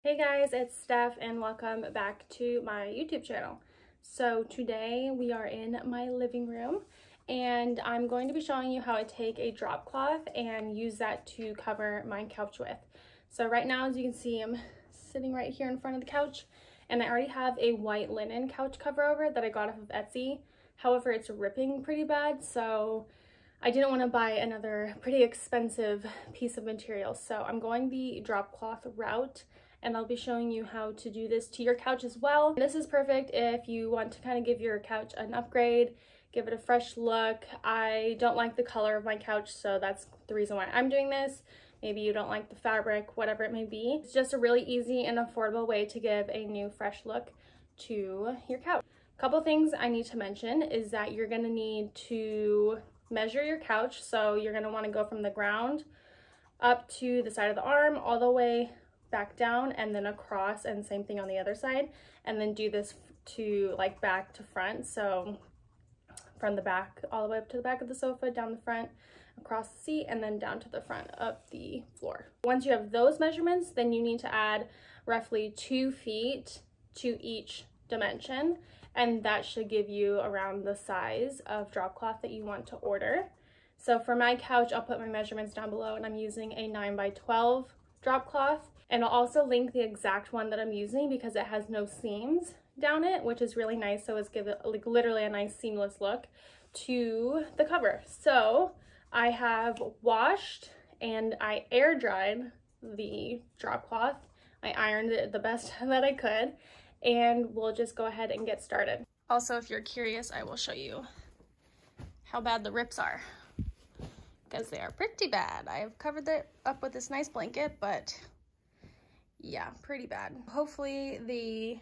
Hey guys, it's Steph and welcome back to my YouTube channel. So today we are in my living room and I'm going to be showing you how I take a drop cloth and use that to cover my couch with. So right now, as you can see, I'm sitting right here in front of the couch and I already have a white linen couch cover over it that I got off of Etsy. However, it's ripping pretty bad, so I didn't want to buy another pretty expensive piece of material. So I'm going the drop cloth route, and I'll be showing you how to do this to your couch as well. This is perfect if you want to kind of give your couch an upgrade, give it a fresh look. I don't like the color of my couch, so that's the reason why I'm doing this. Maybe you don't like the fabric, whatever it may be. It's just a really easy and affordable way to give a new fresh look to your couch. A couple things I need to mention is that you're gonna need to measure your couch. So you're gonna wanna go from the ground up to the side of the arm, all the way back down and then across, and same thing on the other side, and then do this to like back to front. So from the back all the way up to the back of the sofa, down the front, across the seat, and then down to the front of the floor. Once you have those measurements, then you need to add roughly 2 feet to each dimension, and that should give you around the size of drop cloth that you want to order. So for my couch, I'll put my measurements down below, and I'm using a 9x12 drop cloth. And I'll also link the exact one that I'm using because it has no seams down it, which is really nice. So it's give it like literally a nice seamless look to the cover. So I have washed and I air dried the drop cloth. I ironed it the best that I could, and we'll just go ahead and get started. Also, if you're curious, I will show you how bad the rips are, because they are pretty bad. I have covered it up with this nice blanket, but yeah, pretty bad. Hopefully the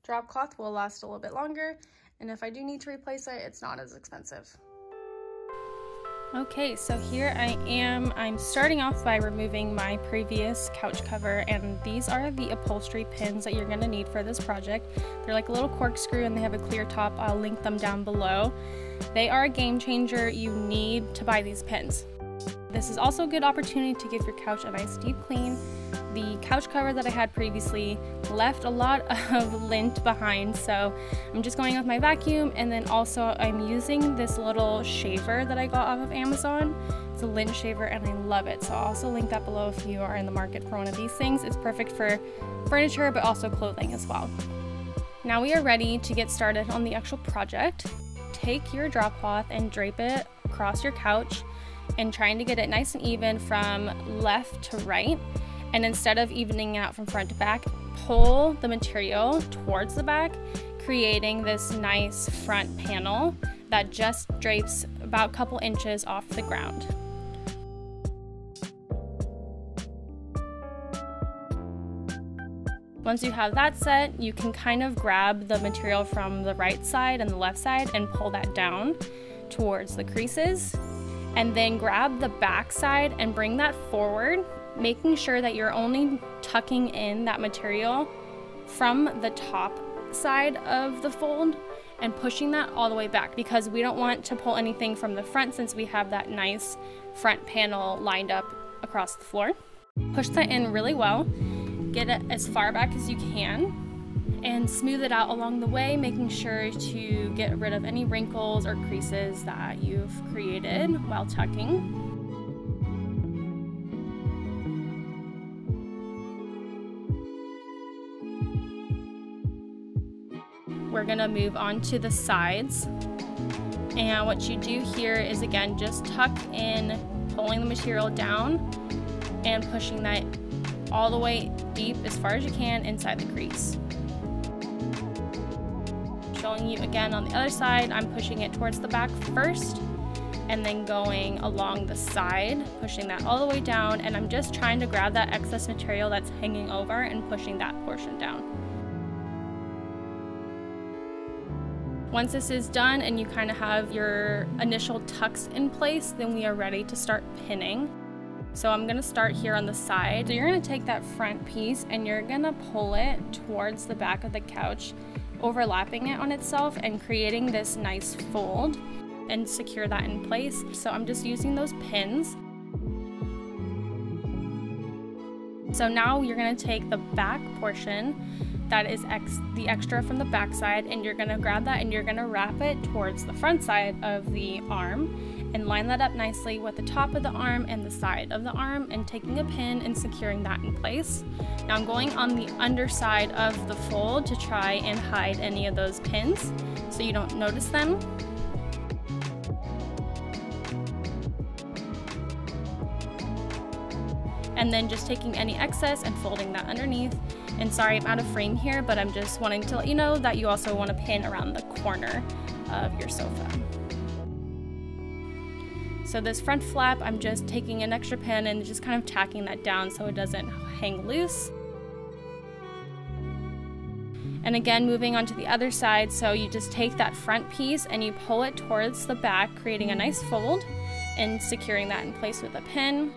drop cloth will last a little bit longer, and if I do need to replace it, it's not as expensive. Okay, so here I am. I'm starting off by removing my previous couch cover, and these are the upholstery pins that you're going to need for this project. They're like a little corkscrew and they have a clear top. I'll link them down below. They are a game changer. You need to buy these pins. This is also a good opportunity to give your couch a nice deep clean. The couch cover that I had previously left a lot of lint behind, so I'm just going with my vacuum, and then also I'm using this little shaver that I got off of Amazon. It's a lint shaver and I love it, so I'll also link that below if you are in the market for one of these things. It's perfect for furniture but also clothing as well. Now we are ready to get started on the actual project. Take your drop cloth and drape it across your couch, and trying to get it nice and even from left to right. And instead of evening out from front to back, pull the material towards the back, creating this nice front panel that just drapes about a couple inches off the ground. Once you have that set, you can kind of grab the material from the right side and the left side and pull that down towards the creases, and then grab the back side and bring that forward, making sure that you're only tucking in that material from the top side of the fold and pushing that all the way back, because we don't want to pull anything from the front since we have that nice front panel lined up across the floor. Push that in really well, get it as far back as you can, and smooth it out along the way, making sure to get rid of any wrinkles or creases that you've created while tucking. We're gonna move on to the sides, and what you do here is again just tuck in, pulling the material down and pushing that all the way deep as far as you can inside the crease. Showing you again on the other side, I'm pushing it towards the back first and then going along the side, pushing that all the way down, and I'm just trying to grab that excess material that's hanging over and pushing that portion down. Once this is done and you kind of have your initial tucks in place, then we are ready to start pinning. So I'm gonna start here on the side. So you're gonna take that front piece and you're gonna pull it towards the back of the couch, overlapping it on itself and creating this nice fold, and secure that in place. So I'm just using those pins. So now you're going to take the back portion that is the extra from the back side, and you're going to grab that and you're going to wrap it towards the front side of the arm and line that up nicely with the top of the arm and the side of the arm, and taking a pin and securing that in place. Now I'm going on the underside of the fold to try and hide any of those pins so you don't notice them. And then just taking any excess and folding that underneath. And sorry, I'm out of frame here, but I'm just wanting to let you know that you also want to pin around the corner of your sofa. So this front flap, I'm just taking an extra pin and just kind of tacking that down so it doesn't hang loose. And again, moving on to the other side, so you just take that front piece and you pull it towards the back, creating a nice fold and securing that in place with a pin.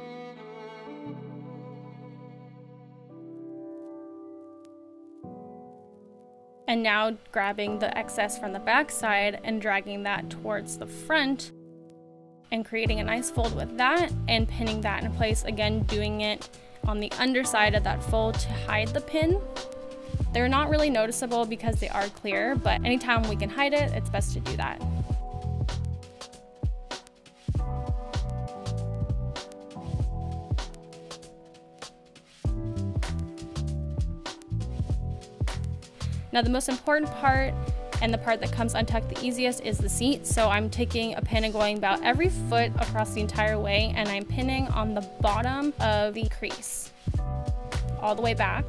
And now grabbing the excess from the back side and dragging that towards the front and creating a nice fold with that and pinning that in place. Again, doing it on the underside of that fold to hide the pin. They're not really noticeable because they are clear, but anytime we can hide it, it's best to do that. Now the most important part, and the part that comes untucked the easiest, is the seat. So I'm taking a pin and going about every foot across the entire way, and I'm pinning on the bottom of the crease all the way back.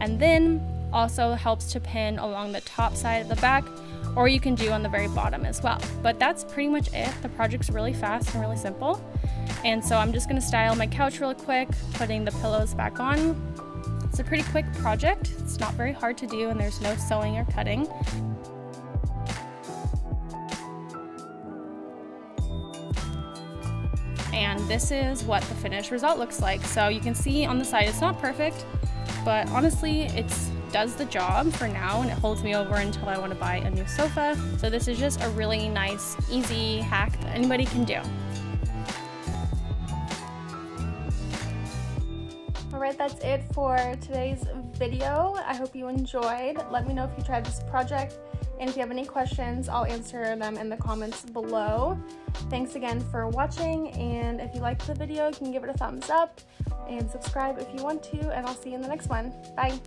And then also helps to pin along the top side of the back, or you can do on the very bottom as well. But that's pretty much it. The project's really fast and really simple. And so I'm just gonna style my couch really quick, putting the pillows back on. It's a pretty quick project. It's not very hard to do, and there's no sewing or cutting. And this is what the finished result looks like. So you can see on the side it's not perfect, but honestly it does the job for now, and it holds me over until I want to buy a new sofa. So this is just a really nice, easy hack that anybody can do. Alright, that's it for today's video. I hope you enjoyed. Let me know if you tried this project, and if you have any questions, I'll answer them in the comments below. Thanks again for watching, and if you liked the video, you can give it a thumbs up and subscribe if you want to, and I'll see you in the next one. Bye!